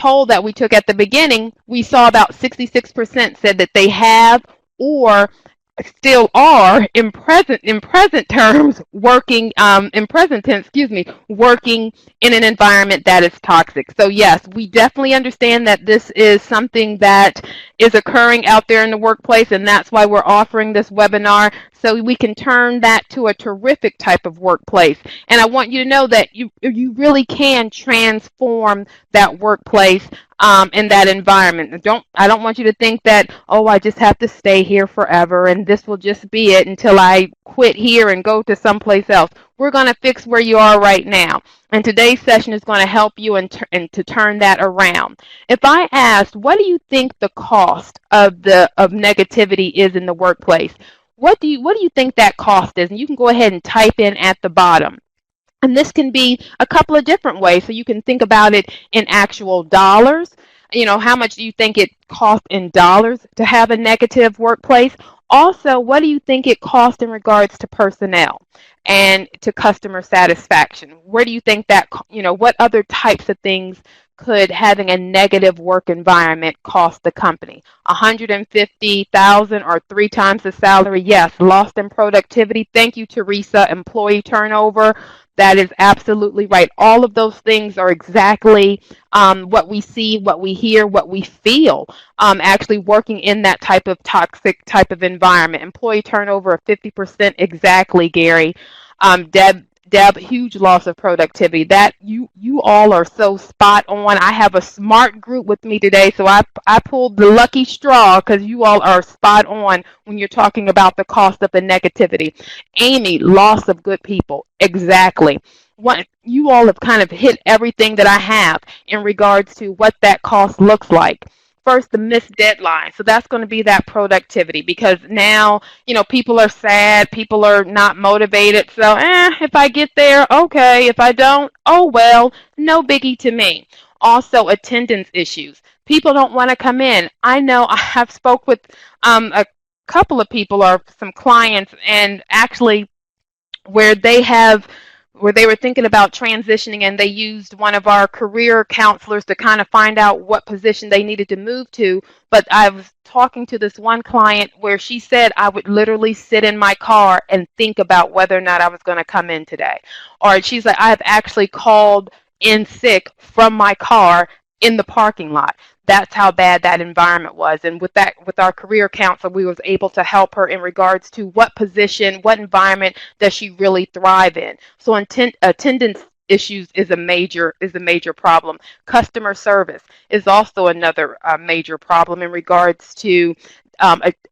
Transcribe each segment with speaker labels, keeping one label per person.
Speaker 1: poll that we took at the beginning, we saw about 66% said that they have or still are in present terms working in present tense, working in an environment that is toxic. So yes, we definitely understand that this is something that is occurring out there in the workplace, and that's why we're offering this webinar, so we can turn that to a terrific type of workplace. And I want you to know that you really can transform that workplace in that environment. I don't want you to think that, oh, I just have to stay here forever and this will just be it until I quit here and go to someplace else. We're going to fix where you are right now. And today's session is going to help you and to turn that around. If I asked, what do you think the cost of negativity is in the workplace? What do you think that cost is? And you can go ahead and type in at the bottom. And this can be a couple of different ways. So you can think about it in actual dollars. How much do you think it costs in dollars to have a negative workplace? Also, what do you think it costs in regards to personnel and to customer satisfaction? Where do you think that, what other types of things could having a negative work environment cost the company? 150,000 or 3 times the salary? Yes. Lost in productivity? Thank you, Teresa. Employee turnover? That is absolutely right. All of those things are exactly what we see, what we hear, what we feel, actually working in that type of toxic type of environment. Employee turnover of 50%, exactly, Gary. Deb, huge loss of productivity. That you all are so spot on. I have a smart group with me today, so I pulled the lucky straw because you all are spot on when you're talking about the cost of the negativity. Amy, loss of good people. Exactly. What you all have kind of hit everything that I have in regards to what that cost looks like. First, the missed deadline. So that's going to be that productivity, because now, people are sad, people are not motivated. So, if I get there, okay. If I don't, oh well, no biggie to me. Also, attendance issues. People don't want to come in. I know I have spoke with a couple of people or some clients, and actually where they were thinking about transitioning, and they used one of our career counselors to kind of find out what position they needed to move to. But I was talking to this one client where she said I would literally sit in my car and think about whether or not I was going to come in today. Or she's like, I have actually called in sick from my car in the parking lot. That's how bad that environment was. And with our career counselor, we was able to help her in regards to what position, what environment does she really thrive in. So attendance issues is a major problem. Customer service is also another major problem in regards to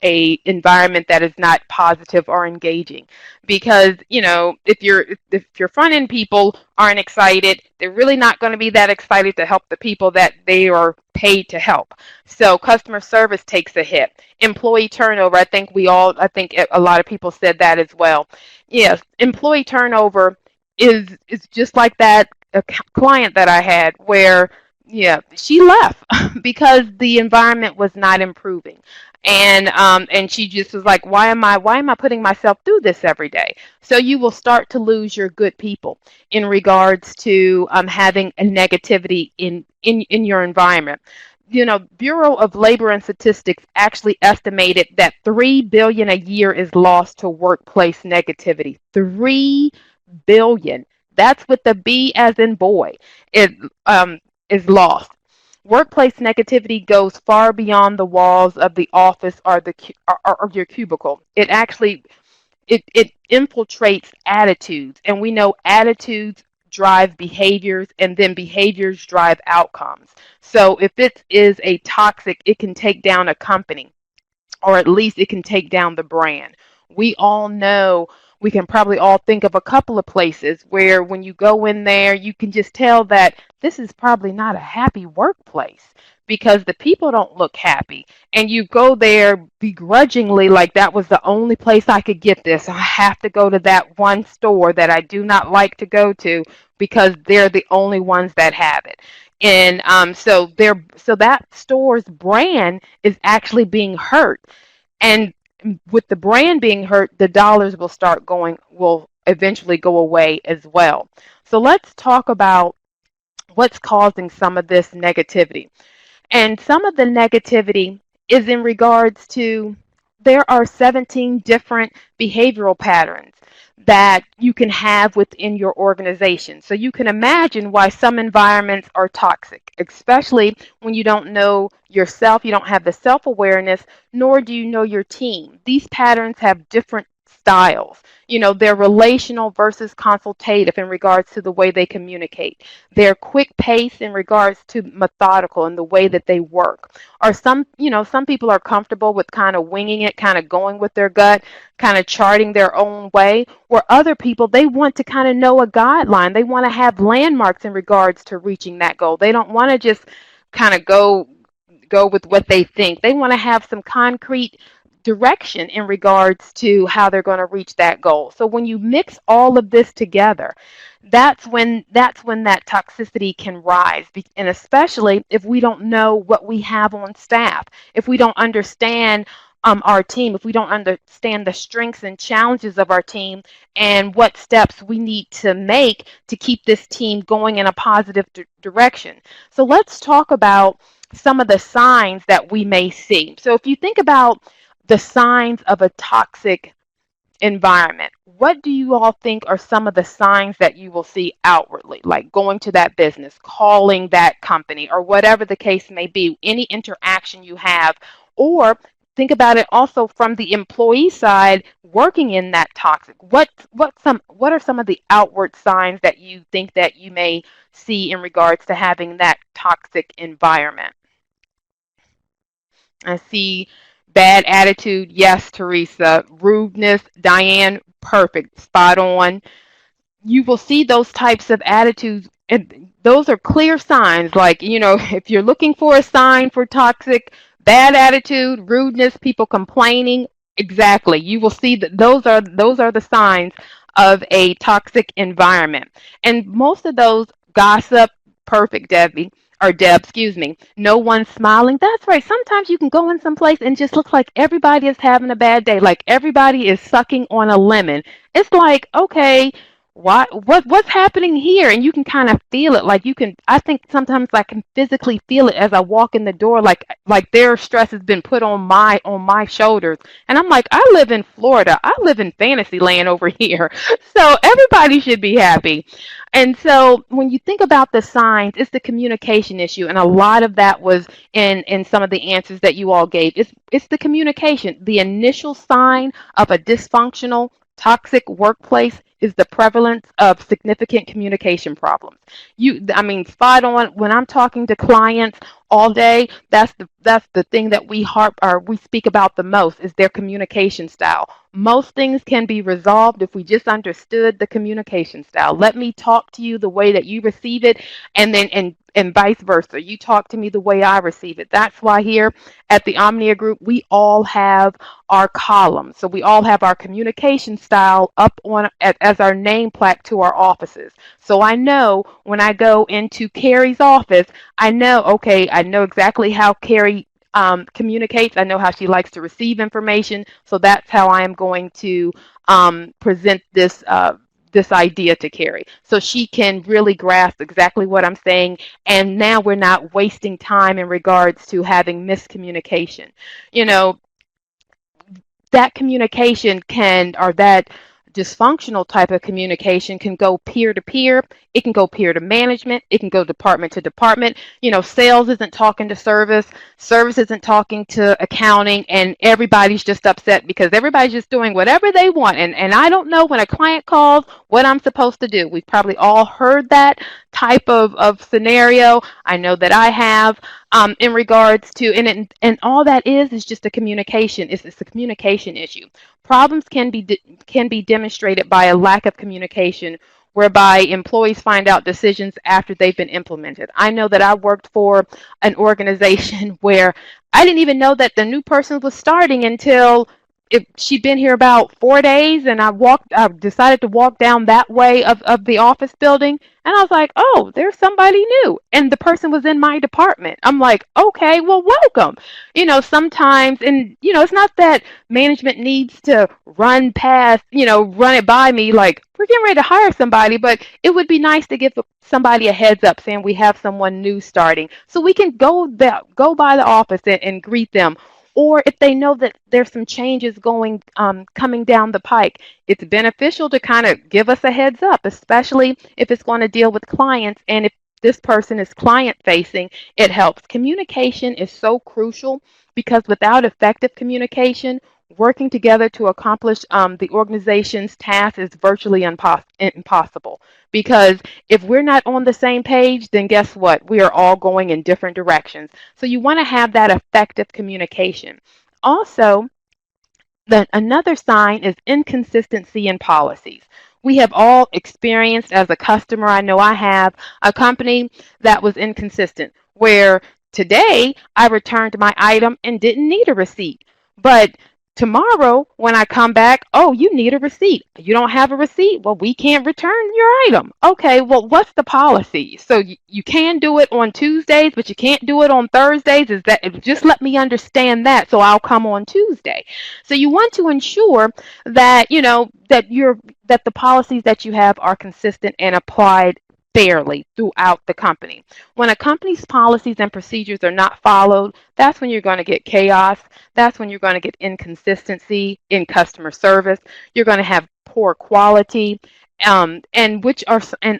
Speaker 1: a environment that is not positive or engaging, because if your front end people aren't excited, they're really not going to be that excited to help the people that they are paid to help. So customer service takes a hit. Employee turnover, I think a lot of people said that as well. Yes, employee turnover is just like that client that I had where she left because the environment was not improving. And she just was like, why am I putting myself through this every day? So you will start to lose your good people in regards to having a negativity in your environment. Bureau of Labor and Statistics actually estimated that $3 billion a year is lost to workplace negativity. $3 billion. That's with the B as in boy. It is lost. Workplace negativity goes far beyond the walls of the office or your cubicle. It actually it infiltrates attitudes, and we know attitudes drive behaviors, and then behaviors drive outcomes. So if it is a toxic, it can take down a company, or at least it can take down the brand. We all know, we can probably all think of a couple of places where when you go in there, you can just tell that this is probably not a happy workplace because the people don't look happy. And you go there begrudgingly, like that was the only place I could get this. I have to go to that one store that I do not like to go to because they're the only ones that have it. And so that store's brand is actually being hurt. And with the brand being hurt, the dollars will eventually go away as well. So let's talk about what's causing some of this negativity. And some of the negativity is in regards to there are 17 different behavioral patterns that you can have within your organization. So you can imagine why some environments are toxic, especially when you don't know yourself, you don't have the self awareness, nor do you know your team. These patterns have different styles. They're relational versus consultative in regards to the way they communicate. They're quick pace in regards to methodical in the way that they work. Or some people are comfortable with kind of winging it, kind of going with their gut, kind of charting their own way. Or other people, they want to kind of know a guideline. They want to have landmarks in regards to reaching that goal. They don't want to just kind of go with what they think. They want to have some concrete direction in regards to how they're going to reach that goal. So when you mix all of this together, that's when that toxicity can rise. And especially if we don't know what we have on staff, if we don't understand our team, if we don't understand the strengths and challenges of our team and what steps we need to make to keep this team going in a positive direction. So let's talk about some of the signs that we may see. So if you think about the signs of a toxic environment, what do you all think are some of the signs that you will see outwardly, like going to that business, calling that company, or whatever the case may be, any interaction you have? Or think about it also from the employee side, working in that toxic. What are some of the outward signs that you think that you may see in regards to having that toxic environment? I see bad attitude. Yes, Teresa. Rudeness. Diane. Perfect. Spot on. You will see those types of attitudes, and those are clear signs. Like, if you're looking for a sign for toxic, bad attitude, rudeness, people complaining, exactly. You will see that those are the signs of a toxic environment. And most of those, gossip, perfect, Debbie. Or Deb, excuse me. No one smiling. That's right. Sometimes you can go in some place and just looks like everybody is having a bad day, like everybody is sucking on a lemon. It's like, okay, what's happening here? And you can kind of feel it. Like, I think sometimes I can physically feel it as I walk in the door, like their stress has been put on my shoulders. And I'm like, I live in Florida. I live in fantasy land over here. So everybody should be happy. And so when you think about the signs, it's the communication issue. And a lot of that was in some of the answers that you all gave. It's the communication. The initial sign of a dysfunctional, toxic workplace is the prevalence of significant communication problems. Spot on. When I'm talking to clients all day, that's the thing that we speak about the most is their communication style. Most things can be resolved if we just understood the communication style. Let me talk to you the way that you receive it, and then and vice versa. You talk to me the way I receive it. That's why here at the Omnia Group, we all have our columns. So we all have our communication style up on as our name plaque to our offices. So I know when I go into Carrie's office, I know exactly how Carrie communicates. I know how she likes to receive information. So that's how I am going to present this idea to Carrie, so she can really grasp exactly what I'm saying. And now we're not wasting time in regards to having miscommunication. You know, that communication or that dysfunctional type of communication can go peer to peer. It can go peer to management. It can go department to department. Sales isn't talking to service isn't talking to accounting, and everybody's just upset because everybody's just doing whatever they want. And I don't know when a client calls what I'm supposed to do. We've probably all heard that type of scenario. I know that I have. In regards to, and all that is just a communication. It's a communication issue. Problems can be demonstrated by a lack of communication, whereby employees find out decisions after they've been implemented. I know that I worked for an organization where I didn't even know that the new person was starting until if she'd been here about 4 days, and I decided to walk down that way of the office building, and I was like, oh, there's somebody new. And the person was in my department. I'm like, okay, well, welcome. Sometimes, and, it's not that management needs to run it by me like, we're getting ready to hire somebody, but it would be nice to give somebody a heads up saying we have someone new starting so we can go by the office and greet them. Or if they know that there's some changes coming down the pike, it's beneficial to kind of give us a heads up, especially if it's going to deal with clients. And if this person is client facing, it helps. Communication is so crucial because without effective communication, working together to accomplish the organization's task is virtually impossible. Because if we're not on the same page, then guess what? We are all going in different directions. So you want to have that effective communication. Also, another sign is inconsistency in policies. We have all experienced, as a customer, I know I have, a company that was inconsistent, where today I returned my item and didn't need a receipt. But tomorrow, when I come back, oh, you need a receipt. You don't have a receipt? Well, we can't return your item. Okay, well, what's the policy? So you can do it on Tuesdays, but you can't do it on Thursdays? Is that, just let me understand that, so I'll come on Tuesday. So you want to ensure that, that the policies that you have are consistent and applied fairly throughout the company. When a company's policies and procedures are not followed, that's when you're going to get chaos. That's when you're going to get inconsistency in customer service. You're going to have poor quality, and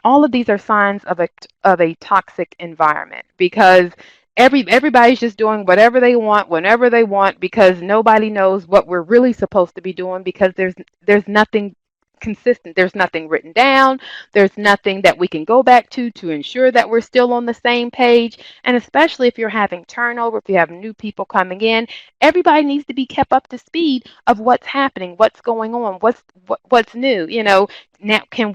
Speaker 1: all of these are signs of a toxic environment, because everybody's just doing whatever they want whenever they want, because nobody knows what we're really supposed to be doing, because there's nothing consistent. There's nothing written down. There's nothing that we can go back to ensure that we're still on the same page. And especially if you're having turnover, if you have new people coming in, everybody needs to be kept up to speed of what's happening, what's going on, what's new. Now can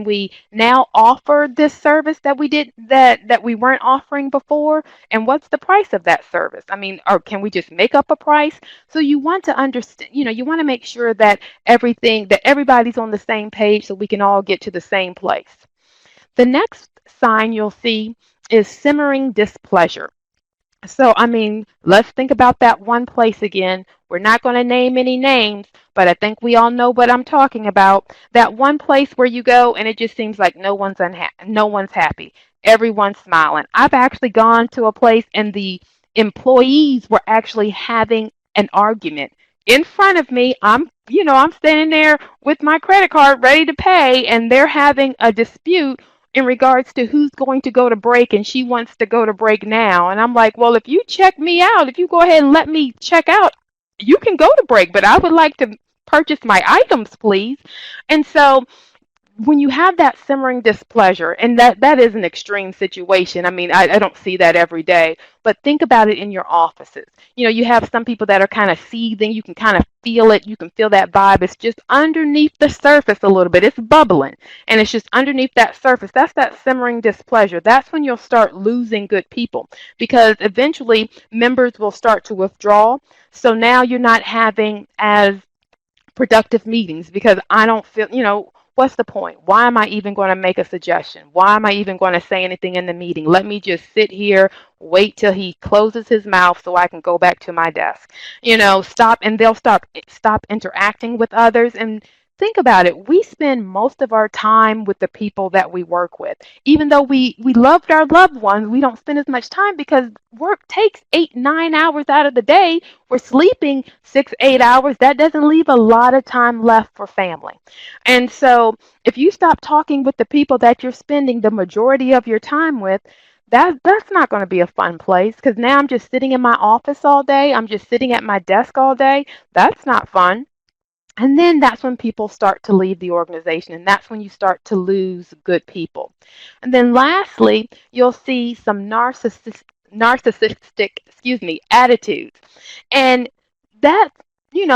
Speaker 1: we now offer this service that we weren't offering before? And what's the price of that service? I mean, or can we just make up a price? So you want to understand, you want to make sure that everybody's on the same page so we can all get to the same place. The next sign you'll see is simmering displeasure. So, I mean, let's think about that one place again. We're not going to name any names, but I think we all know what I'm talking about. That one place where you go and it just seems like no one's happy. Everyone's smiling. I've actually gone to a place and the employees were actually having an argument in front of me. I'm standing there with my credit card ready to pay, and they're having a dispute in regards to who's going to go to break, and she wants to go to break now. And I'm like, well, if you check me out, if you go ahead and let me check out, you can go to break, but I would like to purchase my items, please. And so when you have that simmering displeasure, and that is an extreme situation. I mean, I don't see that every day, but think about it in your offices. You have some people that are kind of seething. You can kind of feel it. You can feel that vibe. It's just underneath the surface a little bit. It's bubbling, and it's just underneath that surface. That's that simmering displeasure. That's when you'll start losing good people, because eventually members will start to withdraw. So now you're not having as productive meetings, because I don't feel, what's the point? Why am I even going to make a suggestion? Why am I even going to say anything in the meeting? Let me just sit here, wait till he closes his mouth so I can go back to my desk. Stop, and they'll stop interacting with others. And think about it. We spend most of our time with the people that we work with. Even though we loved our loved ones, we don't spend as much time because work takes 8-9 hours out of the day. We're sleeping 6-8 hours. That doesn't leave a lot of time left for family. And so if you stop talking with the people that you're spending the majority of your time with, that's not going to be a fun place, because now I'm just sitting in my office all day. I'm just sitting at my desk all day. That's not fun. And then that's when people start to leave the organization, and that's when you start to lose good people. And then lastly, you'll see some narcissistic, attitudes. And that,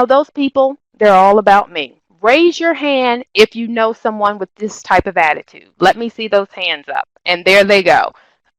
Speaker 1: those people, they're all about me. Raise your hand if you know someone with this type of attitude. Let me see those hands up. And there they go.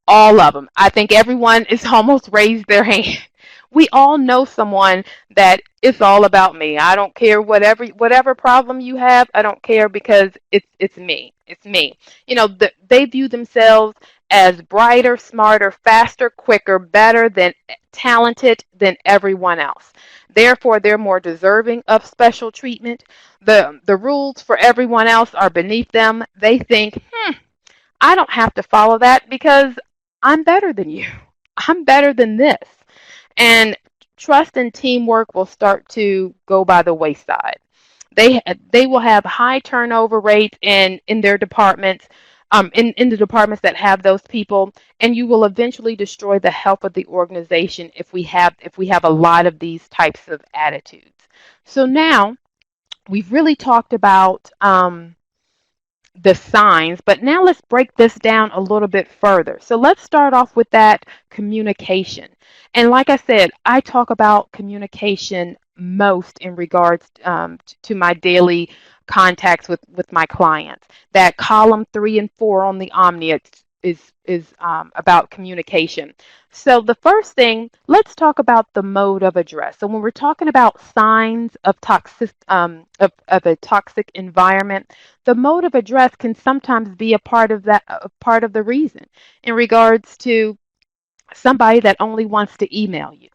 Speaker 1: All of them. I think everyone is almost raised their hand. We all know someone that it's all about me. I don't care whatever problem you have. I don't care because it's me. It's me. They view themselves as brighter, smarter, faster, quicker, better than talented than everyone else. Therefore, they're more deserving of special treatment. The rules for everyone else are beneath them. They think, I don't have to follow that because I'm better than you. I'm better than this. And trust and teamwork will start to go by the wayside. They will have high turnover rates in their departments, in the departments that have those people, and you will eventually destroy the health of the organization if we have a lot of these types of attitudes. So now we've really talked about the signs, but now let's break this down a little bit further. So let's start off with that communication. And like I said, I talk about communication most in regards to my daily contacts with my clients. That column 3 and 4 on the Omnia is about communication. So the first thing, let's talk about the mode of address. So when we're talking about signs of of a toxic environment, the mode of address can sometimes be a part of the reason in regards to somebody that only wants to email you.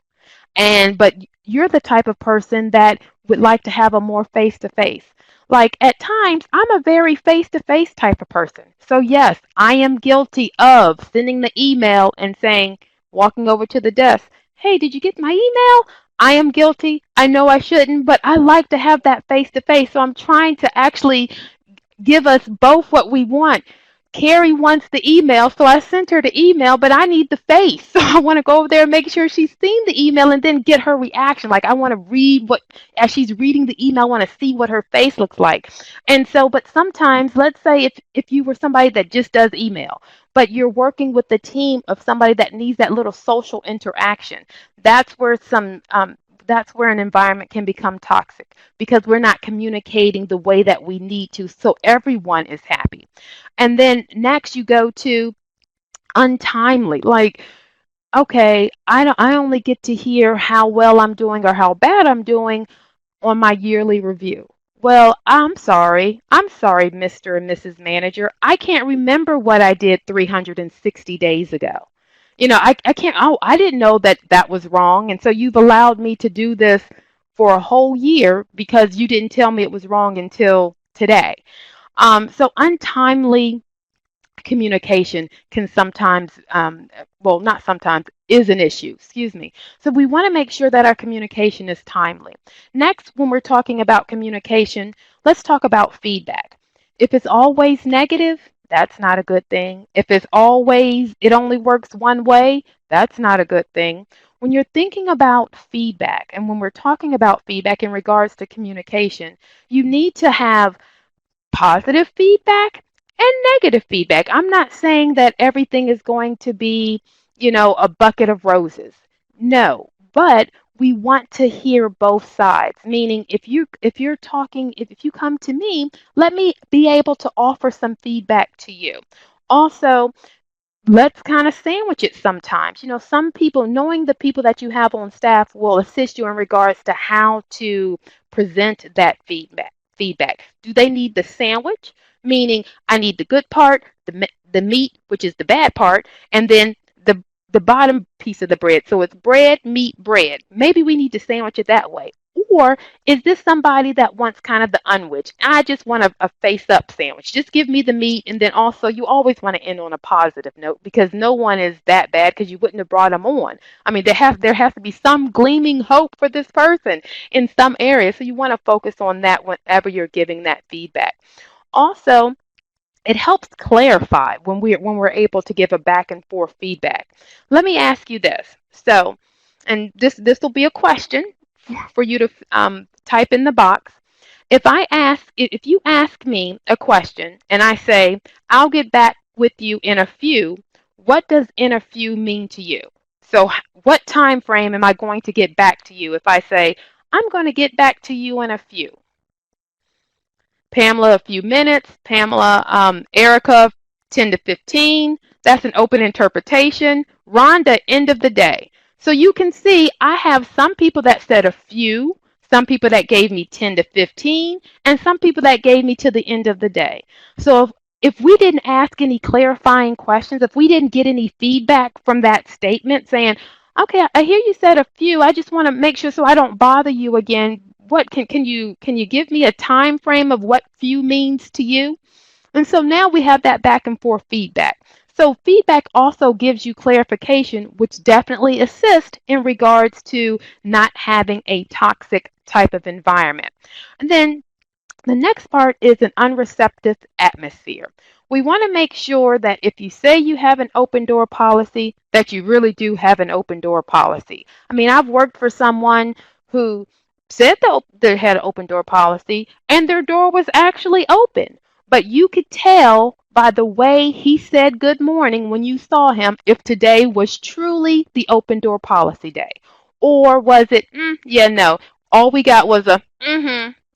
Speaker 1: But you're the type of person that would like to have a more face to face. Like at times, I'm a very face to face type of person. So, yes, I am guilty of sending the email and saying, walking over to the desk, hey, did you get my email? I am guilty. I know I shouldn't, but I like to have that face to face. So, I'm trying to actually give us both what we want. Carrie wants the email, so I sent her the email, but I need the face. So I want to go over there and make sure she's seen the email and then get her reaction. Like I want to read as she's reading the email, I want to see what her face looks like. And so, but sometimes, let's say if you were somebody that just does email, but you're working with the team of somebody that needs that little social interaction, that's where that's where an environment can become toxic because we're not communicating the way that we need to so everyone is happy. And then next you go to untimely. Like, okay, I only get to hear how well I'm doing or how bad I'm doing on my yearly review. Well, I'm sorry. I'm sorry, Mr. and Mrs. Manager. I can't remember what I did 360 days ago. I can't, oh, I didn't know that that was wrong. And so you've allowed me to do this for a whole year because you didn't tell me it was wrong until today. So untimely communication can sometimes, well, not sometimes, is an issue, excuse me. So we want to make sure that our communication is timely. Next, when we're talking about communication, let's talk about feedback. If it's always negative, that's not a good thing. If it only works one way, that's not a good thing. When you're thinking about feedback and when we're talking about feedback in regards to communication, you need to have positive feedback and negative feedback. I'm not saying that everything is going to be, a bucket of roses. No, but we want to hear both sides. Meaning if you're talking, if you come to me, let me be able to offer some feedback to you. Also, let's kind of sandwich it sometimes. Some people, knowing the people that you have on staff will assist you in regards to how to present that feedback. Do they need the sandwich? Meaning I need the good part, the meat, which is the bad part, and then the bottom piece of the bread. So it's bread, meat, bread. Maybe we need to sandwich it that way. Or is this somebody that wants kind of the unwich? I just want a face up sandwich. Just give me the meat. And then also, you always want to end on a positive note because no one is that bad because you wouldn't have brought them on. I mean, there has to be some gleaming hope for this person in some area. So you want to focus on that whenever you're giving that feedback. Also, it helps clarify when we're able to give a back and forth feedback. Let me ask you this. So, and this will be a question for you to type in the box. If you ask me a question and I say I'll get back with you in a few, what does in a few mean to you? So, what time frame am I going to get back to you if I say I'm going to get back to you in a few? Pamela, a few minutes. Pamela, Erica, 10 to 15. That's an open interpretation. Rhonda, end of the day. So you can see I have some people that said a few, some people that gave me 10 to 15, and some people that gave me to the end of the day. So if we didn't ask any clarifying questions, if we didn't get any feedback from that statement saying, okay, I hear you said a few, I just want to make sure so I don't bother you again. What can you give me a time frame of what few means to you? And so now we have that back and forth feedback. So feedback also gives you clarification, which definitely assists in regards to not having a toxic type of environment. And then the next part is an unreceptive atmosphere. We want to make sure that if you say you have an open door policy, that you really do have an open door policy. I mean, I've worked for someone who said they had an open door policy and their door was actually open. But you could tell by the way he said good morning when you saw him if today was truly the open door policy day. Or was it, yeah, no, all we got was a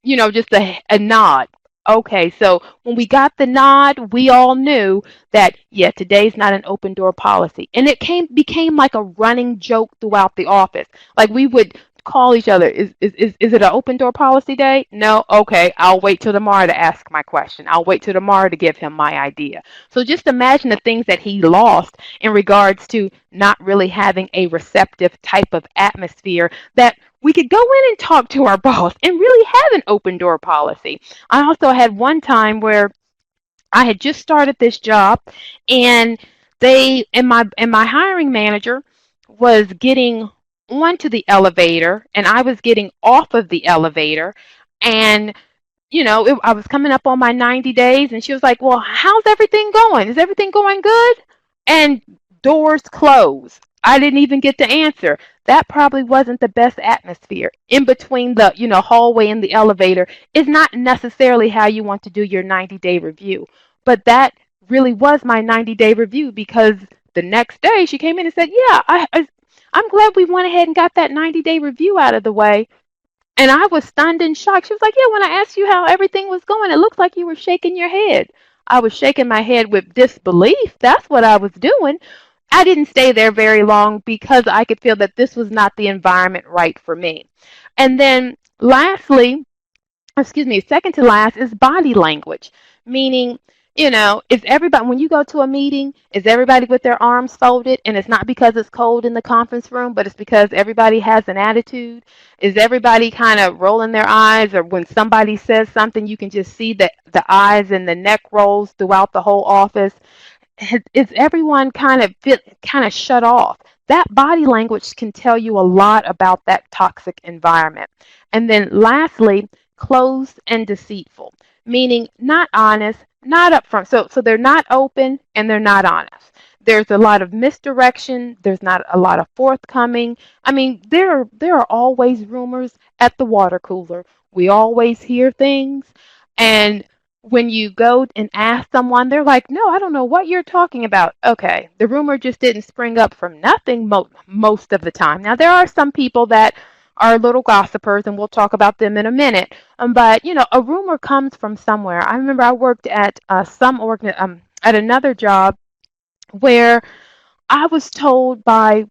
Speaker 1: just a nod. Okay, so when we got the nod, we all knew that yeah, today's not an open door policy, and it became like a running joke throughout the office. Like we would call each other, is it an open door policy day? No, okay, I'll wait till tomorrow to ask my question. I'll wait till tomorrow to give him my idea. So just imagine the things that he lost in regards to not really having a receptive type of atmosphere that we could go in and talk to our boss and really have an open door policy. I also had one time where I had just started this job and my hiring manager was getting onto the elevator and I was getting off of the elevator and I was coming up on my 90 days, and she was like, well, how's everything going? Is everything going good? And doors closed. I didn't even get to answer. That probably wasn't the best atmosphere. In between the, hallway and the elevator is not necessarily how you want to do your 90-day review. But that really was my 90-day review because the next day she came in and said, yeah, I'm glad we went ahead and got that 90-day review out of the way. And I was stunned and shocked. She was like, yeah, when I asked you how everything was going, it looked like you were shaking your head. I was shaking my head with disbelief. That's what I was doing. I didn't stay there very long because I could feel that this was not the environment right for me. And then lastly, second to last is body language, meaning, is everybody, when you go to a meeting, is everybody with their arms folded? And it's not because it's cold in the conference room, but it's because everybody has an attitude. Is everybody kind of rolling their eyes, or when somebody says something, you can just see the eyes and the neck rolls throughout the whole office? Is everyone kind of shut off? That body language can tell you a lot about that toxic environment. And then lastly, closed and deceitful, meaning not honest, not upfront. So they're not open and they're not honest. There's a lot of misdirection. There's not a lot of forthcoming. I mean, there are always rumors at the water cooler. We always hear things, and when you go and ask someone, they're like, no, I don't know what you're talking about. Okay, the rumor just didn't spring up from nothing most of the time. Now, there are some people that are little gossipers, and we'll talk about them in a minute. But, a rumor comes from somewhere. I remember I worked at at another job where I was told by,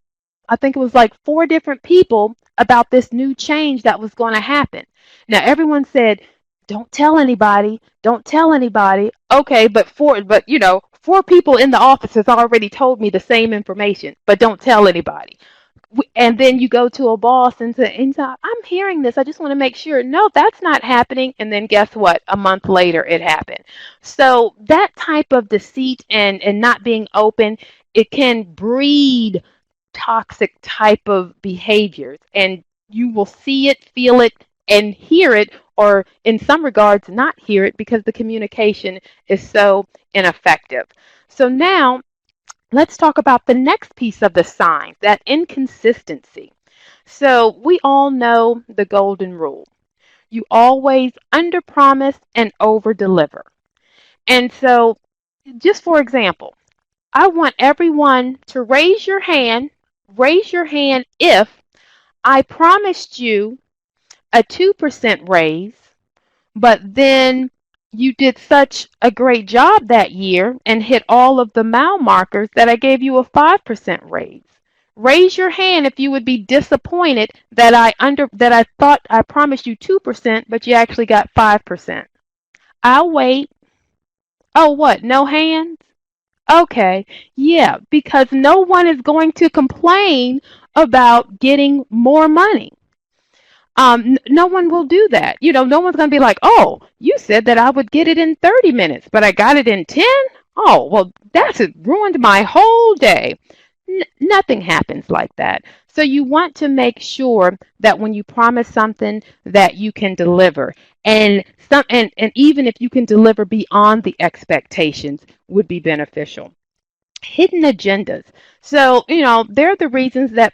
Speaker 1: I think it was like four different people about this new change that was going to happen. Now, everyone said, don't tell anybody, don't tell anybody. Okay, four people in the office has already told me the same information, but don't tell anybody. And then you go to a boss and say, I'm hearing this. I just want to make sure. No, that's not happening. And then guess what? A month later, it happened. So that type of deceit and not being open, it can breed toxic type of behaviors. And you will see it, feel it, and hear it, or in some regards, not hear it because the communication is so ineffective. So now let's talk about the next piece of the signs, that inconsistency. So we all know the golden rule. You always underpromise and overdeliver. And so, just for example, I want everyone to raise your hand if I promised you a 2% raise, but then you did such a great job that year and hit all of the mile markers that I gave you a 5% raise. Raise your hand if you would be disappointed that I thought I promised you 2%, but you actually got 5%. I'll wait. Oh, what? No hands? Okay. Yeah, because no one is going to complain about getting more money. No one will do that. No one's going to be like, oh, you said that I would get it in 30 minutes, but I got it in 10? Oh, well, that's it ruined my whole day. Nothing happens like that. So you want to make sure that when you promise something that you can deliver. And even if you can deliver beyond the expectations would be beneficial. Hidden agendas. So, they're the reasons that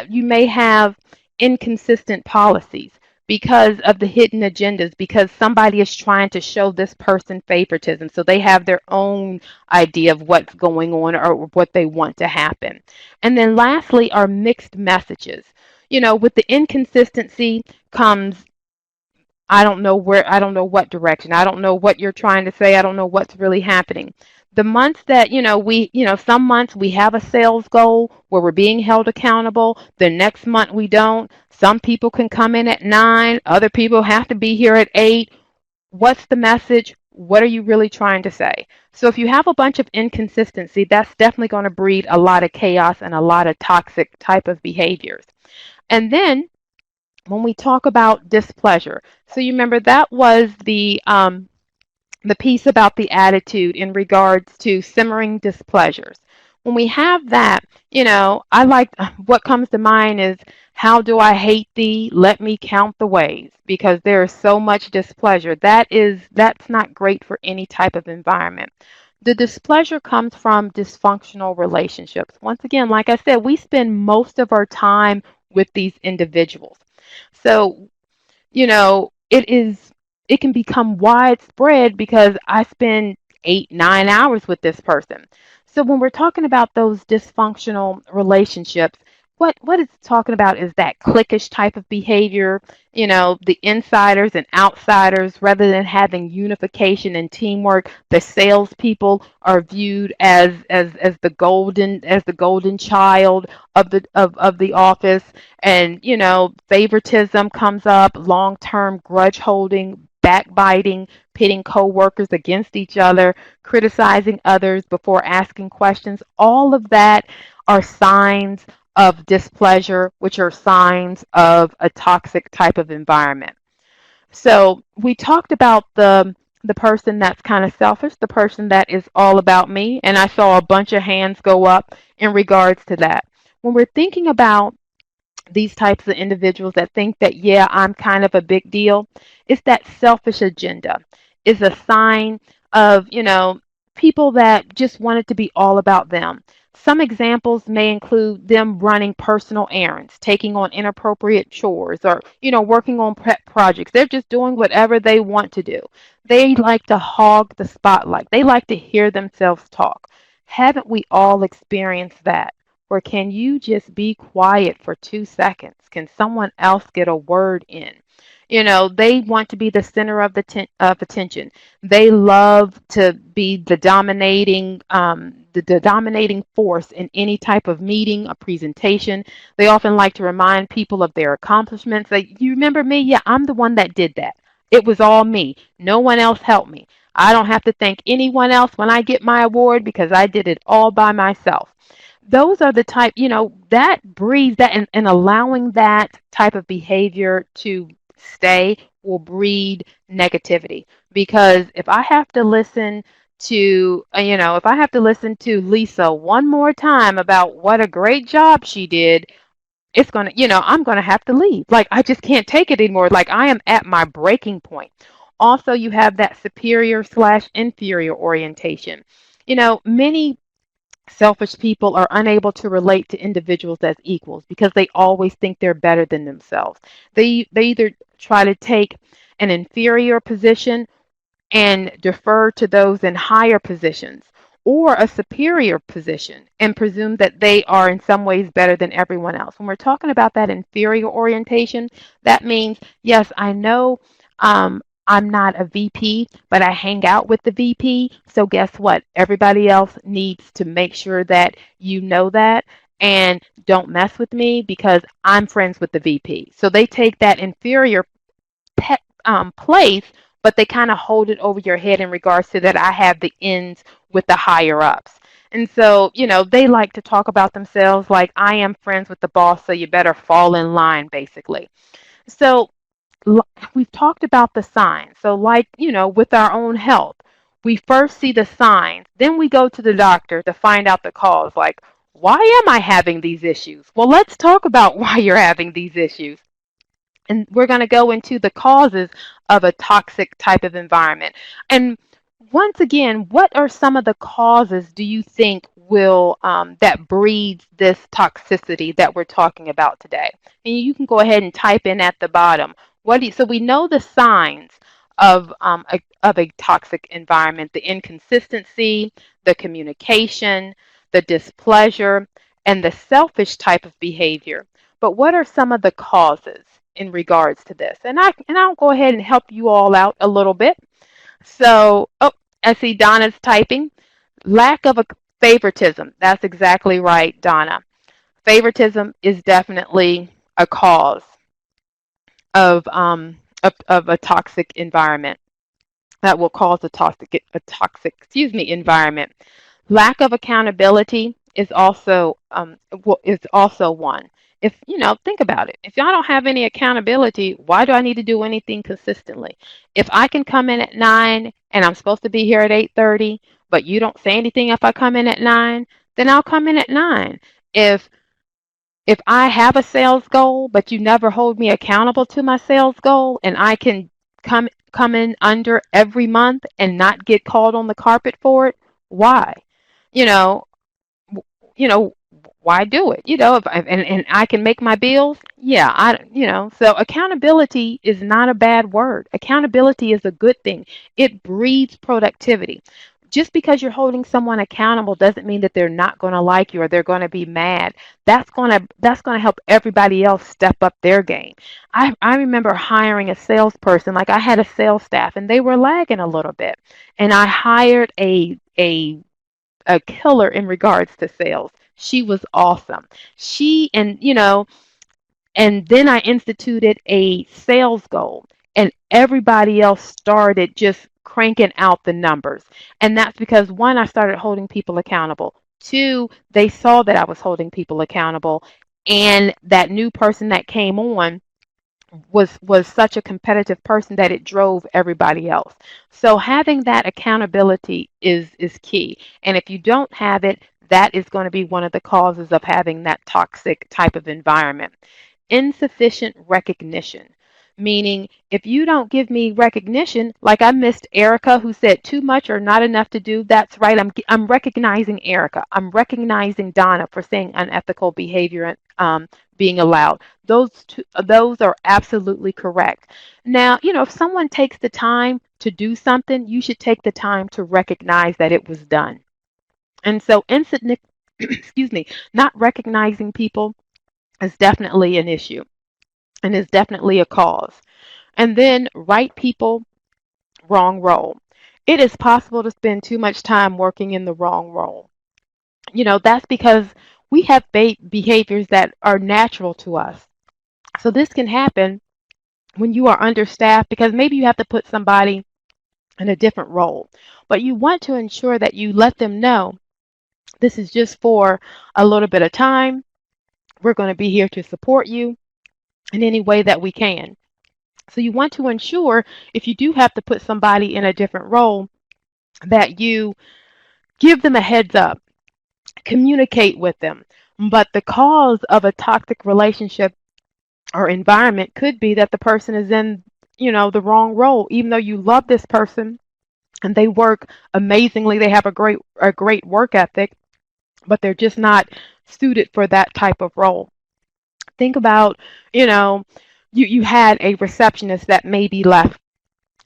Speaker 1: you may have inconsistent policies because of the hidden agendas, because somebody is trying to show this person favoritism. So they have their own idea of what's going on or what they want to happen. And then lastly are mixed messages. With the inconsistency comes I don't know what direction. I don't know what you're trying to say. I don't know what's really happening. The months that, some months we have a sales goal where we're being held accountable. The next month we don't. Some people can come in at 9. Other people have to be here at 8. What's the message? What are you really trying to say? So if you have a bunch of inconsistency, that's definitely going to breed a lot of chaos and a lot of toxic type of behaviors. And then when we talk about displeasure, so you remember that was the piece about the attitude in regards to simmering displeasures. When we have that, I like what comes to mind is how do I hate thee? Let me count the ways, because there is so much displeasure. That's not great for any type of environment. The displeasure comes from dysfunctional relationships. Once again, like I said, we spend most of our time with these individuals. So it can become widespread because I spend 8, 9 hours with this person. So when we're talking about those dysfunctional relationships, what it's talking about is that cliquish type of behavior, the insiders and outsiders, rather than having unification and teamwork. The salespeople are viewed as the golden child of the office, and favoritism comes up, long-term grudge holding, backbiting, pitting coworkers against each other, criticizing others before asking questions. All of that are signs of displeasure, which are signs of a toxic type of environment. So we talked about the person that's kind of selfish, the person that is all about me, and I saw a bunch of hands go up in regards to that. When we're thinking about these types of individuals that think that, yeah, I'm kind of a big deal, it's that selfish agenda. Is a sign of, people that just want it to be all about them. Some examples may include them running personal errands, taking on inappropriate chores, or, working on pet projects. They're just doing whatever they want to do. They like to hog the spotlight. They like to hear themselves talk. Haven't we all experienced that? Or can you just be quiet for 2 seconds? Can someone else get a word in? They want to be the center of of attention. They love to be the dominating force in any type of meeting, a presentation. They often like to remind people of their accomplishments. Like, you remember me? Yeah, I'm the one that did that. It was all me. No one else helped me. I don't have to thank anyone else when I get my award because I did it all by myself. Those are the type, that breeds that, and allowing that type of behavior to stay will breed negativity. Because if I have to listen to Lisa one more time about what a great job she did, I'm going to have to leave. Like, I just can't take it anymore. Like, I am at my breaking point. Also, you have that superior/inferior orientation. Many selfish people are unable to relate to individuals as equals because they always think they're better than themselves. They either try to take an inferior position and defer to those in higher positions, or a superior position and presume that they are in some ways better than everyone else. When we're talking about that inferior orientation, that means, yes, I know I'm not a VP, but I hang out with the VP. So guess what? Everybody else needs to make sure that you know that. and don't mess with me because I'm friends with the VP. So they take that inferior place, but they kind of hold it over your head in regards to that I have the ends with the higher ups. And so, they like to talk about themselves like I am friends with the boss, so you better fall in line, basically. So, we've talked about the signs. So, like, with our own health, we first see the signs, then we go to the doctor to find out the cause. Like, why am I having these issues? Well, let's talk about why you're having these issues. And we're going to go into the causes of a toxic type of environment. And once again, what are some of the causes do you think will that breeds this toxicity that we're talking about today? And you can go ahead and type in at the bottom. So we know the signs of a toxic environment: the inconsistency, the communication, the displeasure, and the selfish type of behavior. But what are some of the causes in regards to this? And I'll go ahead and help you all out a little bit. So, oh, I see Donna's typing. Lack of a favoritism. That's exactly right, Donna. Favoritism is definitely a cause of a toxic environment that will cause a toxic environment. Lack of accountability is also one. If think about it. If I don't have any accountability, why do I need to do anything consistently? If I can come in at 9 and I'm supposed to be here at 8:30, but you don't say anything if I come in at 9, then I'll come in at 9. If if I have a sales goal, but you never hold me accountable to my sales goal, and I can come in under every month and not get called on the carpet for it, why? You know, you know, why do it? And I can make my bills. Yeah, so accountability is not a bad word. Accountability is a good thing. It breeds productivity. Just because you're holding someone accountable doesn't mean that they're not going to like you or they're going to be mad. That's going to help everybody else step up their game. I remember hiring a salesperson. Like, I had a sales staff and they were lagging a little bit, and I hired a killer in regards to sales. She was awesome. She and then I instituted a sales goal, and everybody else started just cranking out the numbers. And that's because, one, I started holding people accountable. Two, they saw that I was holding people accountable, and that new person that came on was such a competitive person that it drove everybody else. So having that accountability is key. And if you don't have it, that is going to be one of the causes of having that toxic type of environment. Insufficient recognition, meaning if you don't give me recognition, like I missed Erica who said too much or not enough to do. That's right. I'm recognizing Erica. I'm recognizing Donna for saying unethical behavior being allowed. Those are absolutely correct. Now, if someone takes the time to do something, you should take the time to recognize that it was done. And so, excuse me, not recognizing people is definitely an issue and is definitely a cause. And then, right people, wrong role. It is possible to spend too much time working in the wrong role. That's because we have behaviors that are natural to us. So this can happen when you are understaffed because maybe you have to put somebody in a different role. But you want to ensure that you let them know this is just for a little bit of time. We're going to be here to support you in any way that we can. So you want to ensure, if you do have to put somebody in a different role, that you give them a heads up, communicate with them. But the cause of a toxic relationship or environment could be that the person is in, the wrong role, even though you love this person and they work amazingly, they have a great work ethic, but they're just not suited for that type of role. Think about, you had a receptionist that maybe left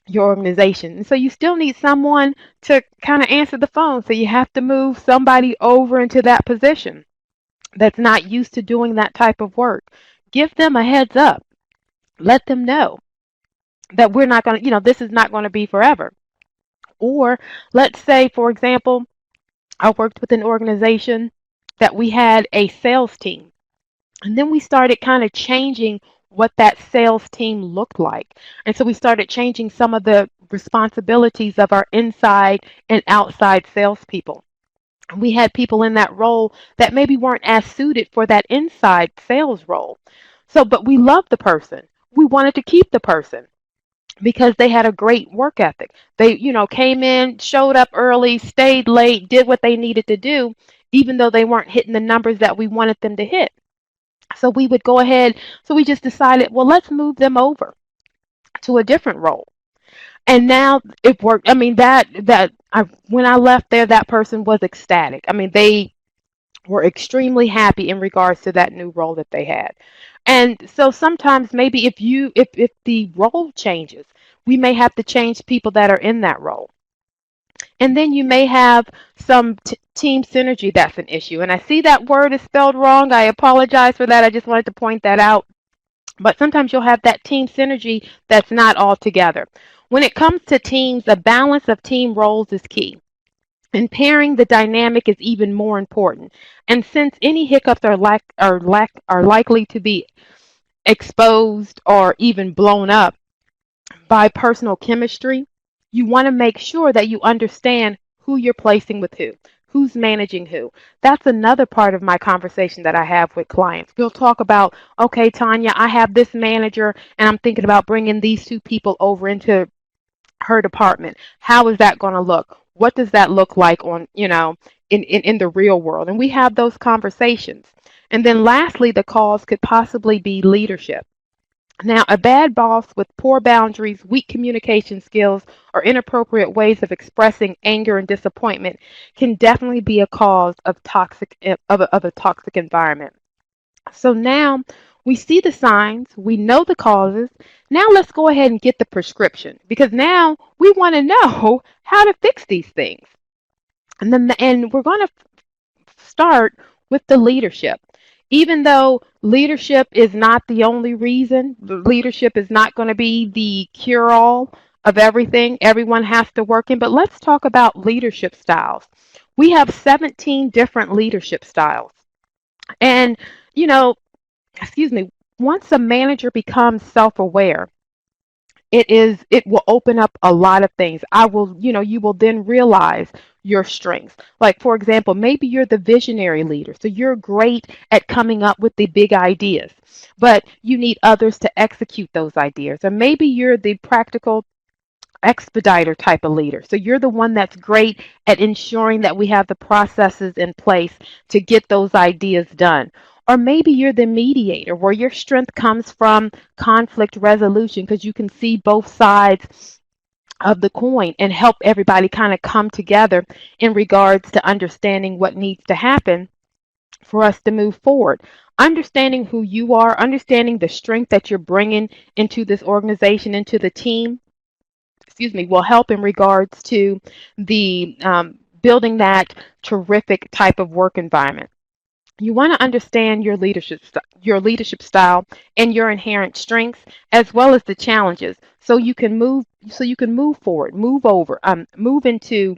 Speaker 1: your organization. And so you still need someone to kind of answer the phone. So you have to move somebody over into that position that's not used to doing that type of work. Give them a heads up. Let them know that we're not going to, this is not going to be forever. Or let's say, for example, I worked with an organization that we had a sales team. And then we started kind of changing what that sales team looked like. And so we started changing some of the responsibilities of our inside and outside salespeople. We had people in that role that maybe weren't as suited for that inside sales role. So, but we loved the person. We wanted to keep the person because they had a great work ethic. They, came in, showed up early, stayed late, did what they needed to do, even though they weren't hitting the numbers that we wanted them to hit. So we would go ahead. So we just decided, well, let's move them over to a different role. And now it worked. I mean, when I left there, that person was ecstatic. I mean, they were extremely happy in regards to that new role that they had. And so sometimes maybe if the role changes, we may have to change people that are in that role. And then you may have some team synergy that's an issue. And I see that word is spelled wrong. I apologize for that. I just wanted to point that out. But sometimes you'll have that team synergy that's not all together. When it comes to teams, the balance of team roles is key. And pairing the dynamic is even more important. And since any hiccups are likely to be exposed or even blown up by personal chemistry, you want to make sure that you understand who you're placing with who's managing who. That's another part of my conversation that I have with clients. We'll talk about, okay, Tanya, I have this manager and I'm thinking about bringing these two people over into her department. How is that going to look? What does that look like in the real world? And we have those conversations. And then lastly, the cause could possibly be leadership. Now, a bad boss with poor boundaries, weak communication skills, or inappropriate ways of expressing anger and disappointment can definitely be a cause of a toxic environment. So now we see the signs, we know the causes. Now let's go ahead and get the prescription because now we want to know how to fix these things. And we're going to start with the leadership. Even though leadership is not the only reason, leadership is not going to be the cure all of everything everyone has to work in, but let's talk about leadership styles. We have 17 different leadership styles. And, you know, excuse me, once a manager becomes self-aware, it will open up a lot of things. You will then realize your strengths. Like for example, maybe you're the visionary leader. So you're great at coming up with the big ideas, but you need others to execute those ideas. Or maybe you're the practical expediter type of leader. So you're the one that's great at ensuring that we have the processes in place to get those ideas done. Or maybe you're the mediator where your strength comes from conflict resolution because you can see both sides of the coin and help everybody kind of come together in regards to understanding what needs to happen for us to move forward. Understanding who you are, understanding the strength that you're bringing into this organization, into the team, will help in regards to the building that terrific type of work environment. You want to understand your leadership style and your inherent strengths as well as the challenges so you can move forward, move into